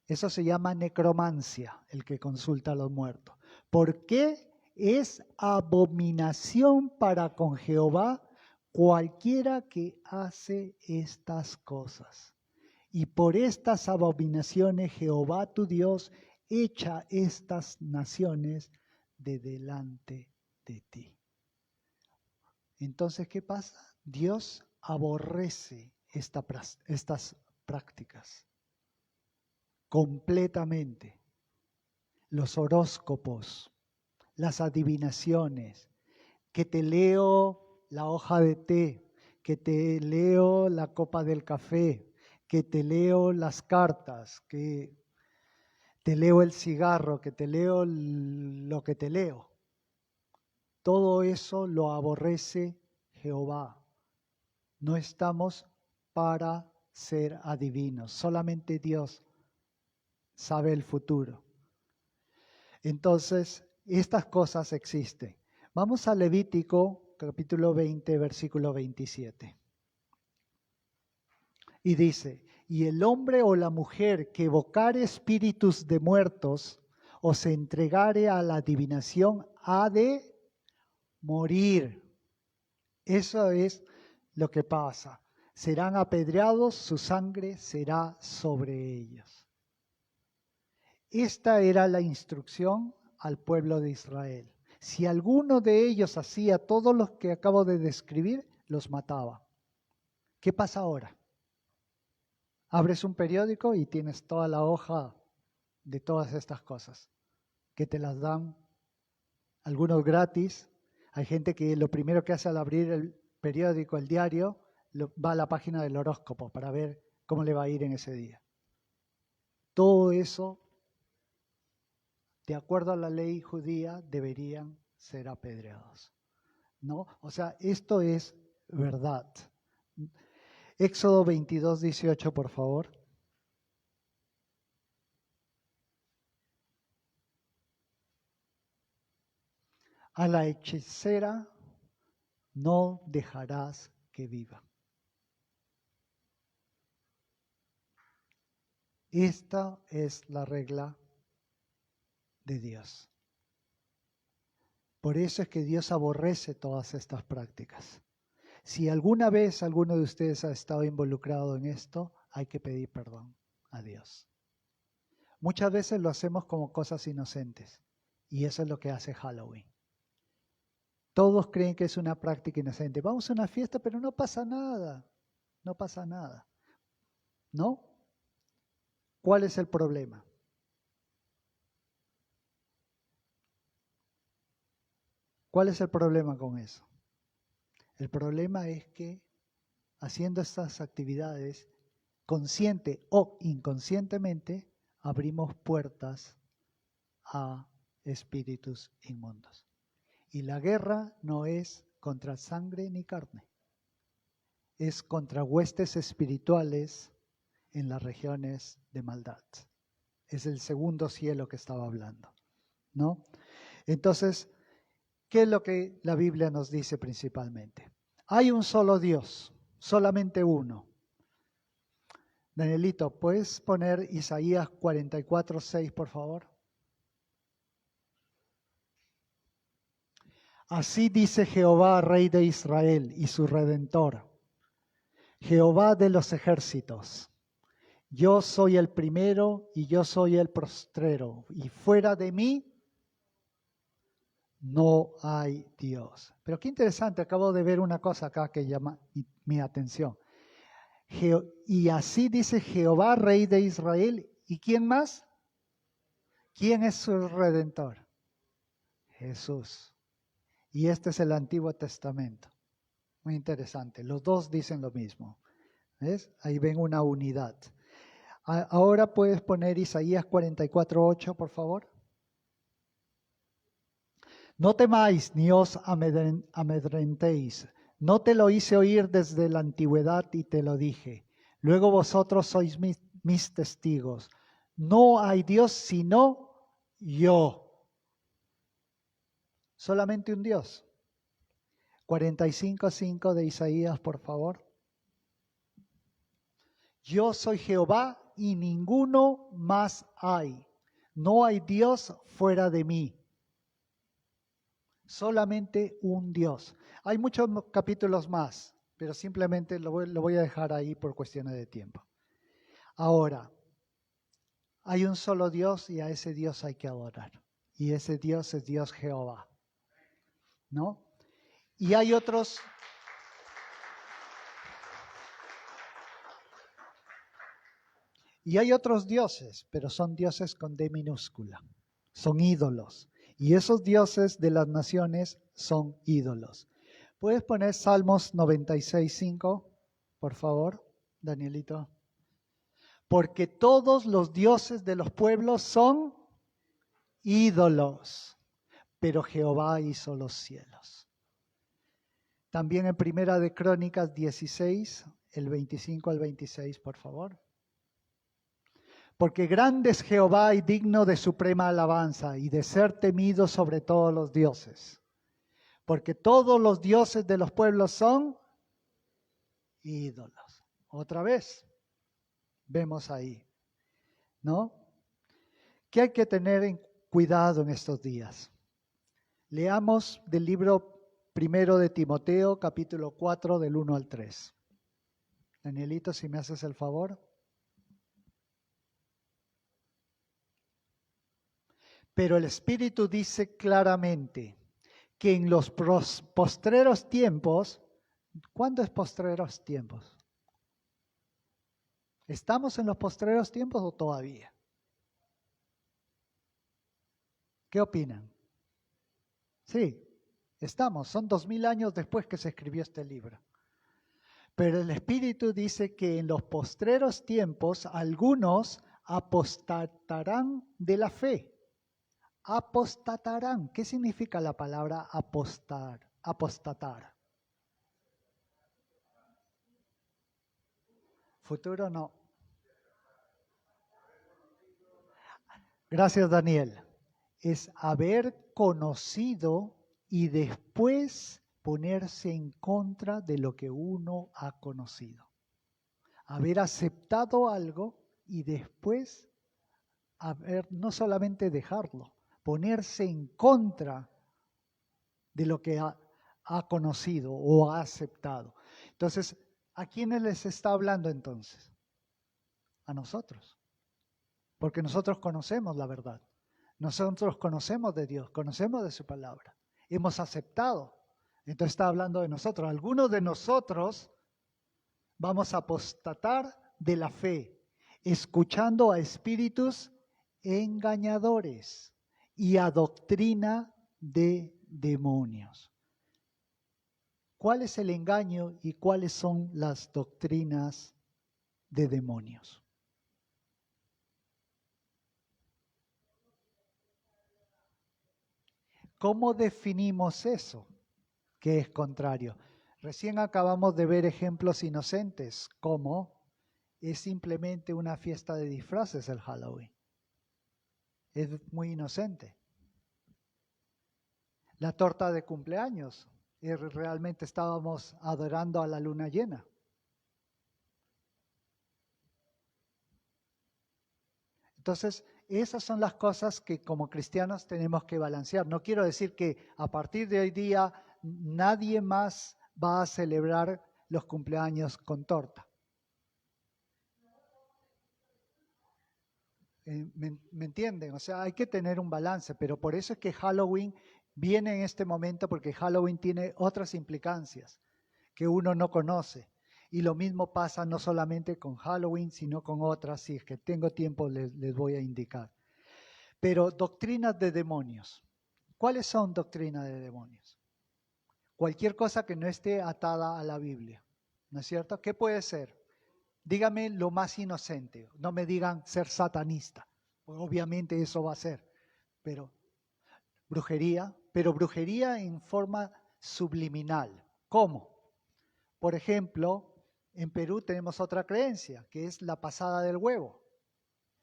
Eso se llama necromancia, el que consulta a los muertos. ¿Por qué es abominación para con Jehová cualquiera que hace estas cosas? Y por estas abominaciones Jehová tu Dios echa estas naciones de delante de ti. Entonces, ¿qué pasa? Dios aborrece estas prácticas. completamente. Los horóscopos, las adivinaciones, que te leo la hoja de té, que te leo la copa del café, que te leo las cartas, que te leo el cigarro, que te leo lo que te leo. Todo eso lo aborrece Jehová. No estamos para ser adivinos, solamente Dios sabe el futuro. Entonces, estas cosas existen. Vamos a Levítico, capítulo 20, versículo 27. Y dice, y el hombre o la mujer que evocare espíritus de muertos o se entregare a la adivinación ha de morir. Eso es lo que pasa. Serán apedreados, su sangre será sobre ellos. Esta era la instrucción al pueblo de Israel. Si alguno de ellos hacía todo lo que acabo de describir, los mataba. ¿Qué pasa ahora? Abres un periódico y tienes toda la hoja de todas estas cosas, que te las dan algunos gratis. Hay gente que lo primero que hace al abrir el periódico, el diario, va a la página del horóscopo para ver cómo le va a ir en ese día. Todo eso, de acuerdo a la ley judía, deberían ser apedreados, ¿no? O sea, esto es verdad. Éxodo 22, 18, por favor. A la hechicera no dejarás que viva. Esta es la regla de Dios. Por eso es que Dios aborrece todas estas prácticas. Si alguna vez alguno de ustedes ha estado involucrado en esto, hay que pedir perdón a Dios. Muchas veces lo hacemos como cosas inocentes y eso es lo que hace Halloween. Todos creen que es una práctica inocente. Vamos a una fiesta, pero no pasa nada. No pasa nada. ¿No? ¿Cuál es el problema? ¿Cuál es el problema con eso? El problema es que haciendo estas actividades, consciente o inconscientemente, abrimos puertas a espíritus inmundos. Y la guerra no es contra sangre ni carne, es contra huestes espirituales en las regiones de maldad. Es el segundo cielo que estaba hablando, ¿no? Entonces, ¿qué es lo que la Biblia nos dice principalmente? Hay un solo Dios, solamente uno. Danielito, ¿puedes poner Isaías 44:6, por favor? Así dice Jehová, Rey de Israel y su Redentor, Jehová de los ejércitos. Yo soy el primero y yo soy el postrero, y fuera de mí no hay Dios. Pero qué interesante, acabo de ver una cosa acá que llama mi atención. Y así dice Jehová, Rey de Israel, ¿y quién más? ¿Quién es su Redentor? Jesús. Y este es el Antiguo Testamento. Muy interesante. Los dos dicen lo mismo. ¿Ves? Ahí ven una unidad. Ahora puedes poner Isaías 44:8, por favor. No temáis ni os amedrentéis. No te lo hice oír desde la antigüedad y te lo dije. Luego vosotros sois mis testigos. No hay Dios sino yo. Solamente un Dios. 45:5 de Isaías, por favor. Yo soy Jehová y ninguno más hay. No hay Dios fuera de mí. Solamente un Dios. Hay muchos capítulos más, pero simplemente lo voy a dejar ahí por cuestiones de tiempo. Ahora, hay un solo Dios y a ese Dios hay que adorar. Y ese Dios es Dios Jehová. ¿No? Y hay otros... Y hay otros dioses, pero son dioses con D minúscula. Son ídolos. Y esos dioses de las naciones son ídolos. ¿Puedes poner Salmos 96:5, por favor, Danielito? Porque todos los dioses de los pueblos son ídolos, pero Jehová hizo los cielos. También en Primera de Crónicas 16, el 25 al 26, por favor. Porque grande es Jehová y digno de suprema alabanza y de ser temido sobre todos los dioses. Porque todos los dioses de los pueblos son ídolos. Otra vez, vemos ahí, ¿no? ¿Qué hay que tener en cuidado en estos días? Leamos del libro primero de Timoteo, capítulo 4, del 1 al 3. Danielito, si me haces el favor. Pero el Espíritu dice claramente que en los postreros tiempos, ¿cuándo es postreros tiempos? ¿Estamos en los postreros tiempos o todavía? ¿Qué opinan? Sí, estamos, son 2000 años después que se escribió este libro. Pero el Espíritu dice que en los postreros tiempos algunos apostatarán de la fe. Apostatarán. ¿Qué significa la palabra apostar? Apostatar. Futuro no. Gracias, Daniel. Es haber conocido y después ponerse en contra de lo que uno ha conocido. Haber aceptado algo y después haber no solamente dejarlo, ponerse en contra de lo que ha conocido o ha aceptado. Entonces, ¿a quiénes les está hablando entonces? A nosotros. Porque nosotros conocemos la verdad. Nosotros conocemos de Dios, conocemos de su palabra. Hemos aceptado. Entonces está hablando de nosotros. Algunos de nosotros vamos a apostatar de la fe, escuchando a espíritus engañadores y a doctrina de demonios. ¿Cuál es el engaño y cuáles son las doctrinas de demonios? ¿Cómo definimos eso que es contrario? Recién acabamos de ver ejemplos inocentes, como es simplemente una fiesta de disfraces el Halloween. Es muy inocente. La torta de cumpleaños, realmente estábamos adorando a la luna llena. Entonces, esas son las cosas que como cristianos tenemos que balancear. No quiero decir que a partir de hoy día nadie más va a celebrar los cumpleaños con torta. ¿Me entienden? O sea, hay que tener un balance, pero por eso es que Halloween viene en este momento, porque Halloween tiene otras implicancias que uno no conoce. Y lo mismo pasa no solamente con Halloween, sino con otras. Si es que tengo tiempo, les voy a indicar. Pero doctrinas de demonios. ¿Cuáles son doctrinas de demonios? Cualquier cosa que no esté atada a la Biblia. ¿No es cierto? ¿Qué puede ser? Dígame lo más inocente. No me digan ser satanista. Obviamente eso va a ser. Pero brujería en forma subliminal. ¿Cómo? Por ejemplo, en Perú tenemos otra creencia, que es la pasada del huevo.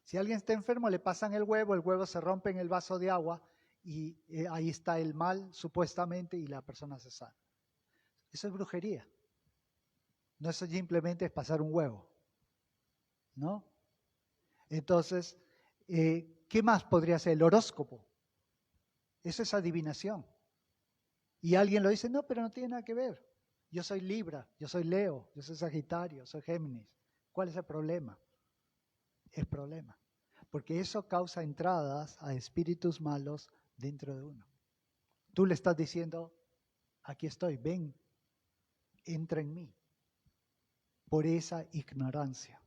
Si alguien está enfermo, le pasan el huevo se rompe en el vaso de agua y ahí está el mal, supuestamente, y la persona se sana. Eso es brujería. No es simplemente pasar un huevo, ¿no? Entonces, ¿qué más podría ser? El horóscopo. Eso es adivinación. Y alguien lo dice, no, pero no tiene nada que ver. Yo soy Libra, yo soy Leo, yo soy Sagitario, soy Géminis. ¿Cuál es el problema? Es problema. Porque eso causa entradas a espíritus malos dentro de uno. Tú le estás diciendo, aquí estoy, ven, entra en mí. Por esa ignorancia.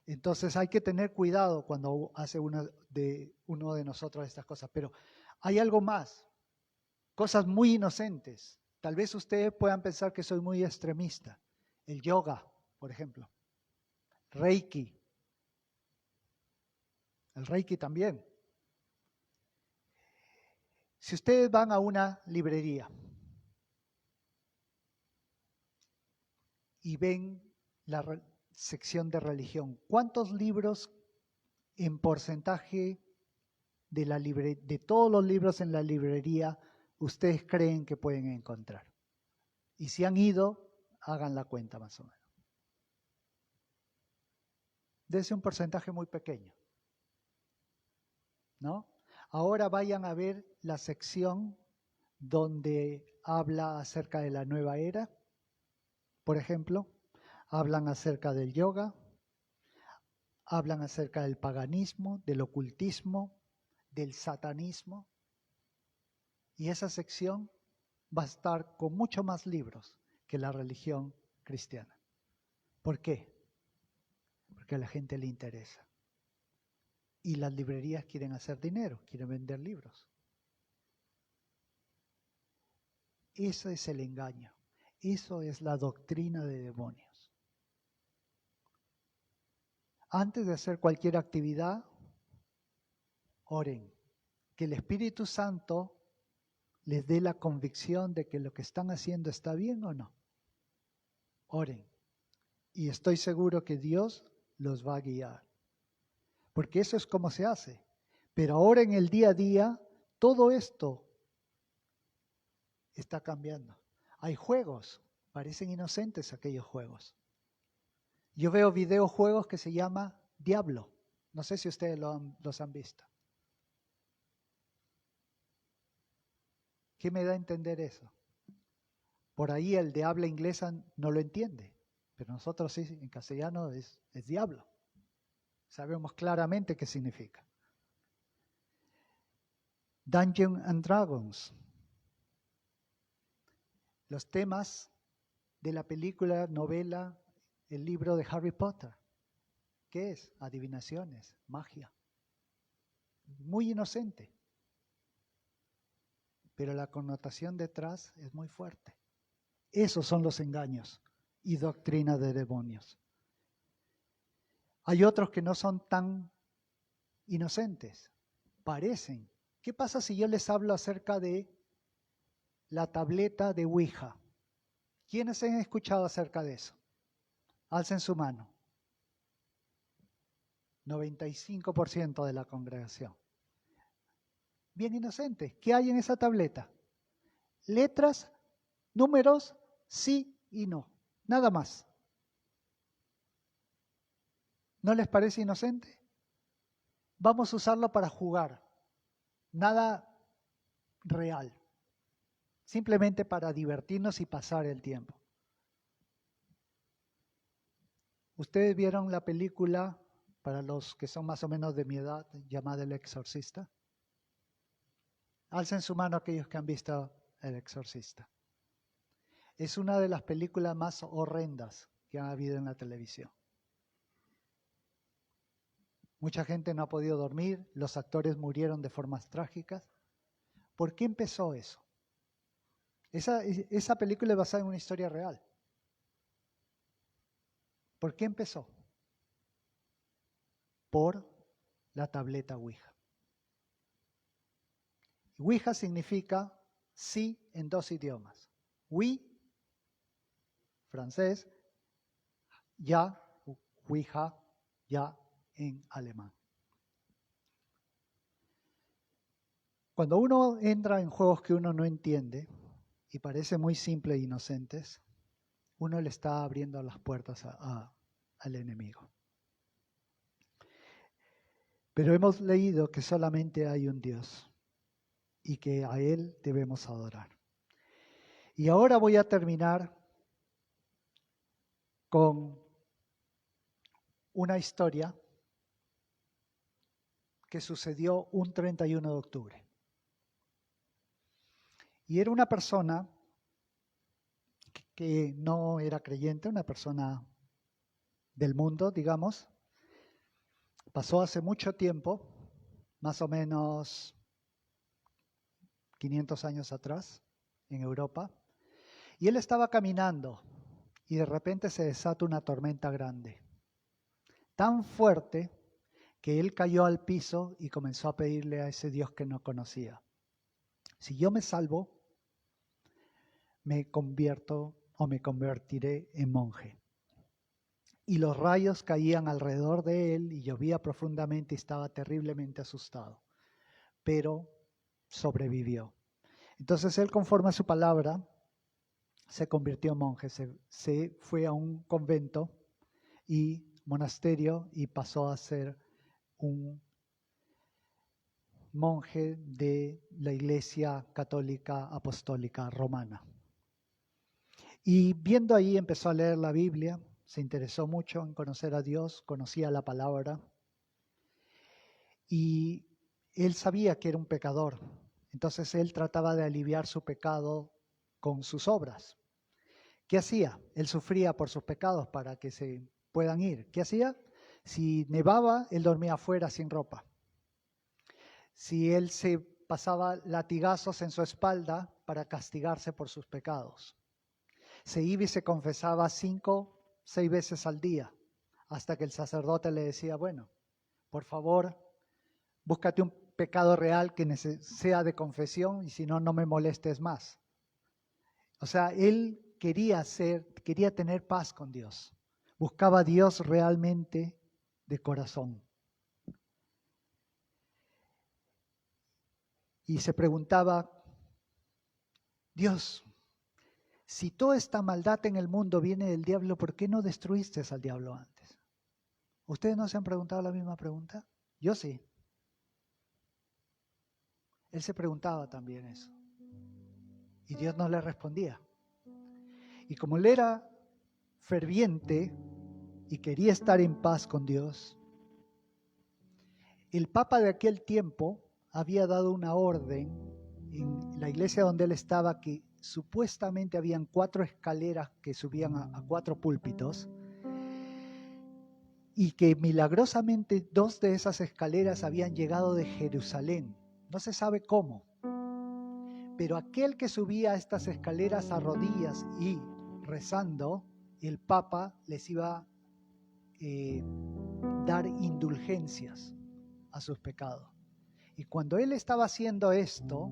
Entonces hay que tener cuidado cuando hace uno de nosotros estas cosas. Pero hay algo más, cosas muy inocentes. Tal vez ustedes puedan pensar que soy muy extremista. El yoga, por ejemplo. Reiki. El Reiki también. Si ustedes van a una librería y ven la sección de religión, ¿cuántos libros en porcentaje de todos los libros en la librería ustedes creen que pueden encontrar? Y si han ido, hagan la cuenta más o menos. Debe ser un porcentaje muy pequeño, ¿no? Ahora vayan a ver la sección donde habla acerca de la nueva era, por ejemplo. Hablan acerca del yoga, hablan acerca del paganismo, del ocultismo, del satanismo. Y esa sección va a estar con mucho más libros que la religión cristiana. ¿Por qué? Porque a la gente le interesa. Y las librerías quieren hacer dinero, quieren vender libros. Eso es el engaño. Eso es la doctrina de demonios. Antes de hacer cualquier actividad, oren. Que el Espíritu Santo les dé la convicción de que lo que están haciendo está bien o no. Oren. Y estoy seguro que Dios los va a guiar. Porque eso es como se hace. Pero ahora en el día a día, todo esto está cambiando. Hay juegos, parecen inocentes aquellos juegos. Yo veo videojuegos que se llama Diablo. No sé si ustedes los han visto. ¿Qué me da a entender eso? Por ahí el de habla inglesa no lo entiende, pero nosotros sí, en castellano es diablo. Sabemos claramente qué significa. Dungeons and Dragons. Los temas de la película, novela, el libro de Harry Potter. ¿Qué es? Adivinaciones, magia. Muy inocente. Pero la connotación detrás es muy fuerte. Esos son los engaños y doctrina de demonios. Hay otros que no son tan inocentes, parecen. ¿Qué pasa si yo les hablo acerca de la tableta de Ouija? ¿Quiénes han escuchado acerca de eso? Alcen su mano. 95% de la congregación. Bien inocente. ¿Qué hay en esa tableta? Letras, números, sí y no. Nada más. ¿No les parece inocente? Vamos a usarlo para jugar. Nada real. Simplemente para divertirnos y pasar el tiempo. ¿Ustedes vieron la película, para los que son más o menos de mi edad, llamada El Exorcista? Alcen su mano aquellos que han visto El Exorcista. Es una de las películas más horrendas que ha habido en la televisión. Mucha gente no ha podido dormir, los actores murieron de formas trágicas. ¿Por qué empezó eso? Esa película es basada en una historia real. ¿Por qué empezó? Por la tableta Ouija. Ouija significa sí en dos idiomas. Oui, francés, ya, Ouija, ya en alemán. Cuando uno entra en juegos que uno no entiende y parece muy simples e inocentes, uno le está abriendo las puertas al enemigo. Pero hemos leído que solamente hay un Dios y que a Él debemos adorar. Y ahora voy a terminar con una historia que sucedió un 31 de octubre. Y era una persona que no era creyente, una persona del mundo, digamos, Pasó hace mucho tiempo, más o menos 500 años atrás, en Europa, y él estaba caminando y de repente se desata una tormenta grande, tan fuerte que él cayó al piso y comenzó a pedirle a ese Dios que no conocía: si yo me salvo, me convierto o me convertiré en monje. Y los rayos caían alrededor de él y llovía profundamente y estaba terriblemente asustado, pero sobrevivió. Entonces él, conforme a su palabra, se convirtió en monje, se fue a un convento y monasterio y pasó a ser un monje de la Iglesia Católica Apostólica Romana. Y viendo ahí empezó a leer la Biblia, se interesó mucho en conocer a Dios, conocía la palabra y él sabía que era un pecador. Entonces él trataba de aliviar su pecado con sus obras. ¿Qué hacía? Él sufría por sus pecados para que se puedan ir. ¿Qué hacía? Si nevaba, él dormía afuera sin ropa. Si él se pasaba latigazos en su espalda para castigarse por sus pecados. Se iba y se confesaba 5, 6 veces al día, hasta que el sacerdote le decía: bueno, por favor, búscate un pecado real que sea de confesión y si no, no me molestes más. O sea, él quería tener paz con Dios. Buscaba a Dios realmente de corazón. Y se preguntaba: Dios, si toda esta maldad en el mundo viene del diablo, ¿por qué no destruiste al diablo antes? ¿Ustedes no se han preguntado la misma pregunta? Yo sí. Él se preguntaba también eso. Y Dios no le respondía. Y como él era ferviente y quería estar en paz con Dios, el Papa de aquel tiempo había dado una orden en la iglesia donde él estaba, que supuestamente habían 4 escaleras que subían a 4 púlpitos, y que milagrosamente 2 de esas escaleras habían llegado de Jerusalén. No se sabe cómo, pero aquel que subía a estas escaleras a rodillas y rezando, el Papa les iba a dar indulgencias a sus pecados. Y cuando él estaba haciendo esto,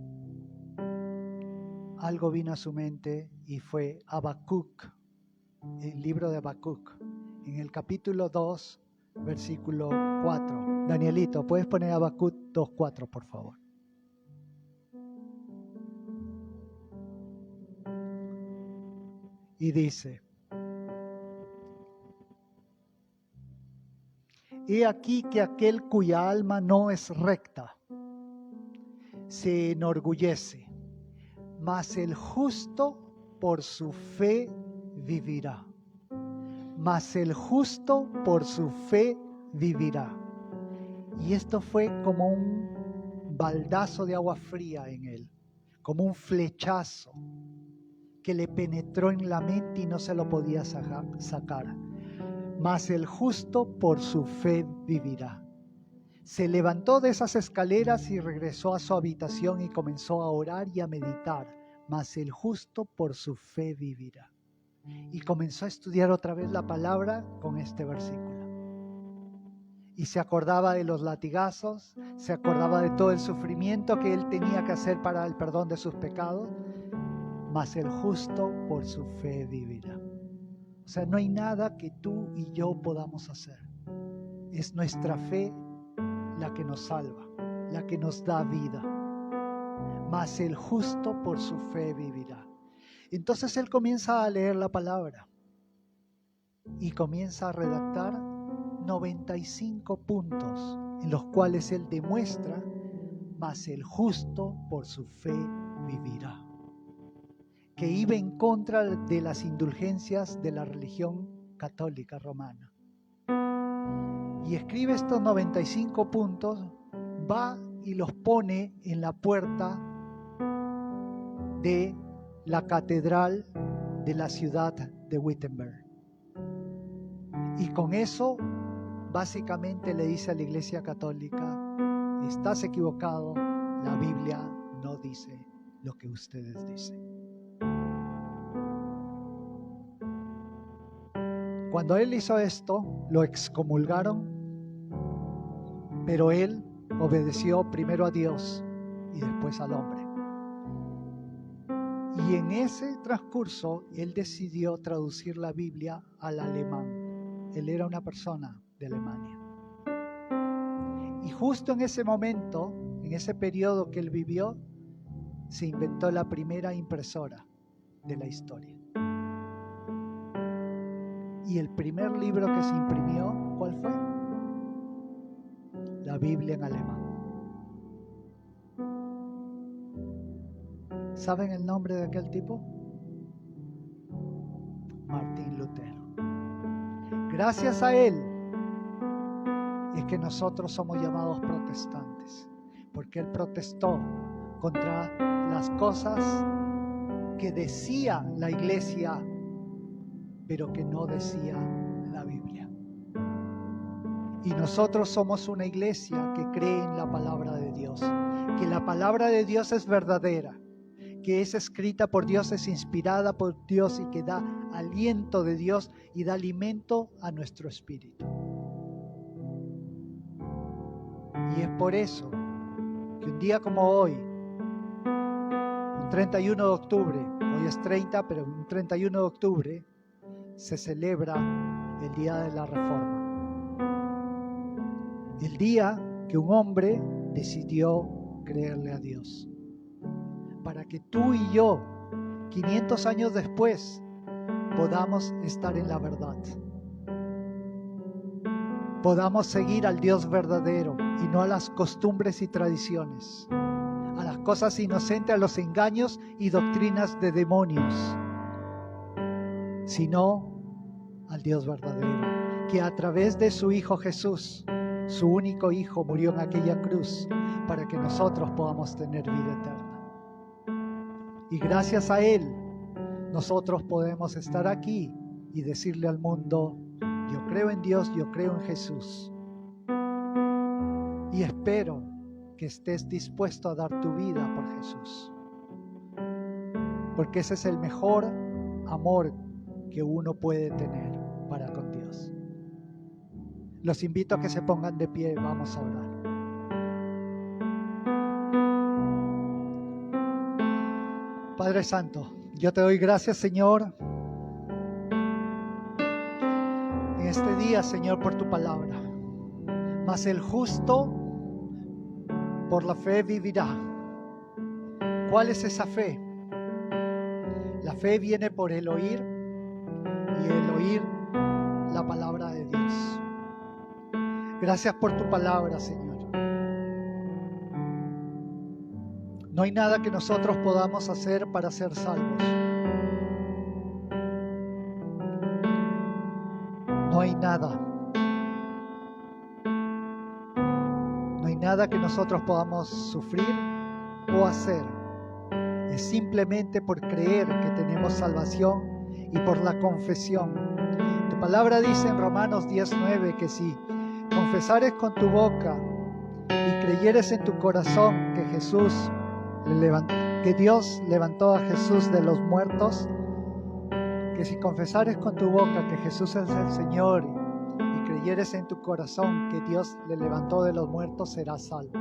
algo vino a su mente y fue Habacuc, el libro de Habacuc, en el capítulo 2, versículo 4. Danielito, ¿puedes poner Habacuc 2:4, por favor? Y dice: he aquí que aquel cuya alma no es recta se enorgullece, mas el justo por su fe vivirá. Mas el justo por su fe vivirá. Y esto fue como un baldazo de agua fría en él, como un flechazo que le penetró en la mente y no se lo podía sacar. Mas el justo por su fe vivirá. Se levantó de esas escaleras y regresó a su habitación y comenzó a orar y a meditar. Mas el justo por su fe vivirá. Y comenzó a estudiar otra vez la palabra con este versículo. Y se acordaba de los latigazos, se acordaba de todo el sufrimiento que él tenía que hacer para el perdón de sus pecados. Mas el justo por su fe vivirá. O sea, no hay nada que tú y yo podamos hacer. Es nuestra fe la que nos salva, la que nos da vida. Mas el justo por su fe vivirá. Entonces él comienza a leer la palabra y comienza a redactar 95 puntos en los cuales él demuestra: mas el justo por su fe vivirá. Que iba en contra de las indulgencias de la religión católica romana. Y escribe estos 95 puntos, va y los pone en la puerta de la catedral de la ciudad de Wittenberg. Y con eso básicamente le dice a la Iglesia Católica: estás equivocado, la Biblia no dice lo que ustedes dicen. Cuando él hizo esto, lo excomulgaron, pero él obedeció primero a Dios y después al hombre. Y en ese transcurso, él decidió traducir la Biblia al alemán. Él era una persona de Alemania. Y justo en ese momento, en ese periodo que él vivió, se inventó la primera impresora de la historia. Y el primer libro que se imprimió, ¿cuál fue? La Biblia en alemán. ¿Saben el nombre de aquel tipo? Martín Lutero. Gracias a él es que nosotros somos llamados protestantes, porque él protestó contra las cosas que decía la iglesia, pero que no decía la Biblia. Y nosotros somos una iglesia que cree en la palabra de Dios, que la palabra de Dios es verdadera, que es escrita por Dios, es inspirada por Dios y que da aliento de Dios y da alimento a nuestro espíritu. Y es por eso que un día como hoy, un 31 de octubre, hoy es 30, pero un 31 de octubre, se celebra el Día de la Reforma. El día que un hombre decidió creerle a Dios. Para que tú y yo, 500 años después, podamos estar en la verdad. Podamos seguir al Dios verdadero y no a las costumbres y tradiciones, a las cosas inocentes, a los engaños y doctrinas de demonios, sino al Dios verdadero, que a través de su Hijo Jesús, su único Hijo, murió en aquella cruz para que nosotros podamos tener vida eterna. Y gracias a Él, nosotros podemos estar aquí y decirle al mundo: yo creo en Dios, yo creo en Jesús. Y espero que estés dispuesto a dar tu vida por Jesús. Porque ese es el mejor amor que uno puede tener para con Dios. Los invito a que se pongan de pie, vamos a orar. Padre Santo, yo te doy gracias, Señor, en este día, Señor, por tu palabra. Mas el justo por la fe vivirá. ¿Cuál es esa fe? La fe viene por el oír y el oír la palabra de Dios. Gracias por tu palabra, Señor. No hay nada que nosotros podamos hacer para ser salvos. No hay nada. No hay nada que nosotros podamos sufrir o hacer. Es simplemente por creer que tenemos salvación y por la confesión. Tu palabra dice en Romanos 10:9 que si confesares con tu boca y creyeres en tu corazón que Dios levantó a Jesús de los muertos, que si confesares con tu boca que Jesús es el Señor y creyeres en tu corazón que Dios le levantó de los muertos, serás salvo.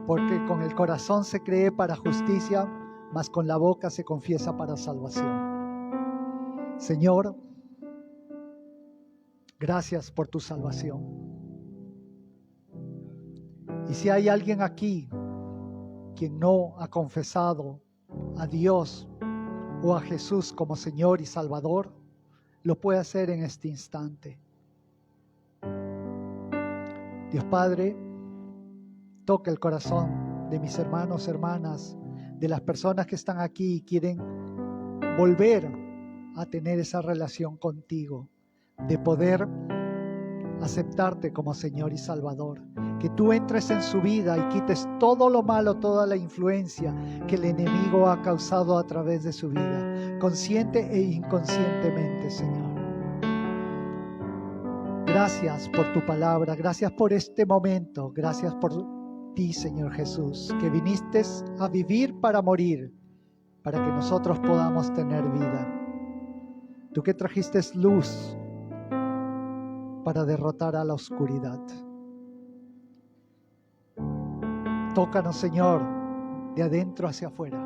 Porque con el corazón se cree para justicia, mas con la boca se confiesa para salvación. Señor, gracias por tu salvación. Y si hay alguien aquí quien no ha confesado a Dios o a Jesús como Señor y Salvador, lo puede hacer en este instante. Dios Padre, toca el corazón de mis hermanos, hermanas, de las personas que están aquí y quieren volver a tener esa relación contigo, de poder aceptarte como Señor y Salvador. Que tú entres en su vida y quites todo lo malo, toda la influencia que el enemigo ha causado a través de su vida, consciente e inconscientemente, Señor. Gracias por tu palabra, gracias por este momento, gracias por ti, Señor Jesús, que viniste a vivir para morir, para que nosotros podamos tener vida. Tú que trajiste luz para derrotar a la oscuridad. Tócanos, Señor, de adentro hacia afuera.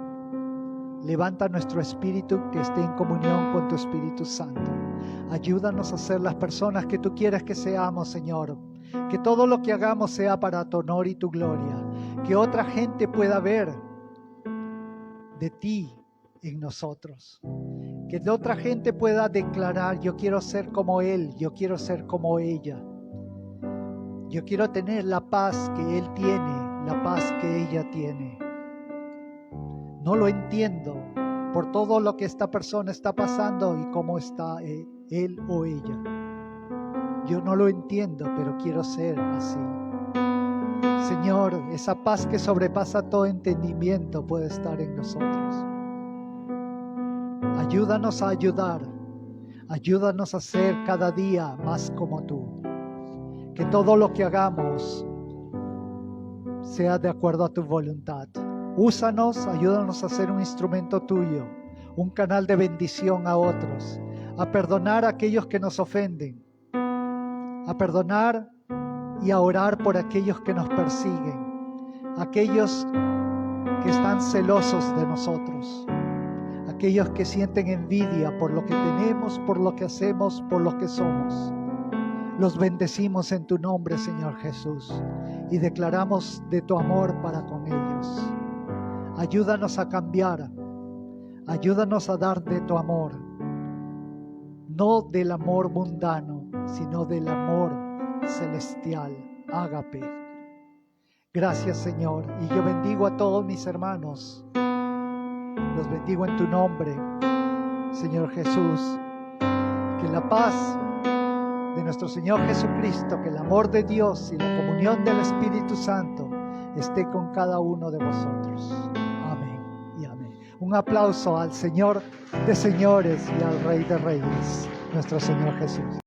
Levanta nuestro espíritu que esté en comunión con tu Espíritu Santo. Ayúdanos a ser las personas que tú quieres que seamos, Señor. Que todo lo que hagamos sea para tu honor y tu gloria. Que otra gente pueda ver de ti en nosotros. Que otra gente pueda declarar: yo quiero ser como él, yo quiero ser como ella. Yo quiero tener la paz que él tiene, la paz que ella tiene. No lo entiendo por todo lo que esta persona está pasando y cómo está él o ella. Yo no lo entiendo, pero quiero ser así. Señor, esa paz que sobrepasa todo entendimiento puede estar en nosotros. Ayúdanos a ayudar. Ayúdanos a ser cada día más como tú. Que todo lo que hagamos sea de acuerdo a tu voluntad. Úsanos, ayúdanos a ser un instrumento tuyo, un canal de bendición a otros, a perdonar a aquellos que nos ofenden, a perdonar y a orar por aquellos que nos persiguen, aquellos que están celosos de nosotros, aquellos que sienten envidia por lo que tenemos, por lo que hacemos, por lo que somos. Los bendecimos en tu nombre, Señor Jesús, y declaramos de tu amor para con ellos. Ayúdanos a cambiar, ayúdanos a dar de tu amor, no del amor mundano, sino del amor celestial, ágape. Gracias, Señor, y yo bendigo a todos mis hermanos, los bendigo en tu nombre, Señor Jesús. Que la paz de nuestro Señor Jesucristo, que el amor de Dios y la comunión del Espíritu Santo esté con cada uno de vosotros. Amén y amén. Un aplauso al Señor de señores y al Rey de reyes, nuestro Señor Jesús.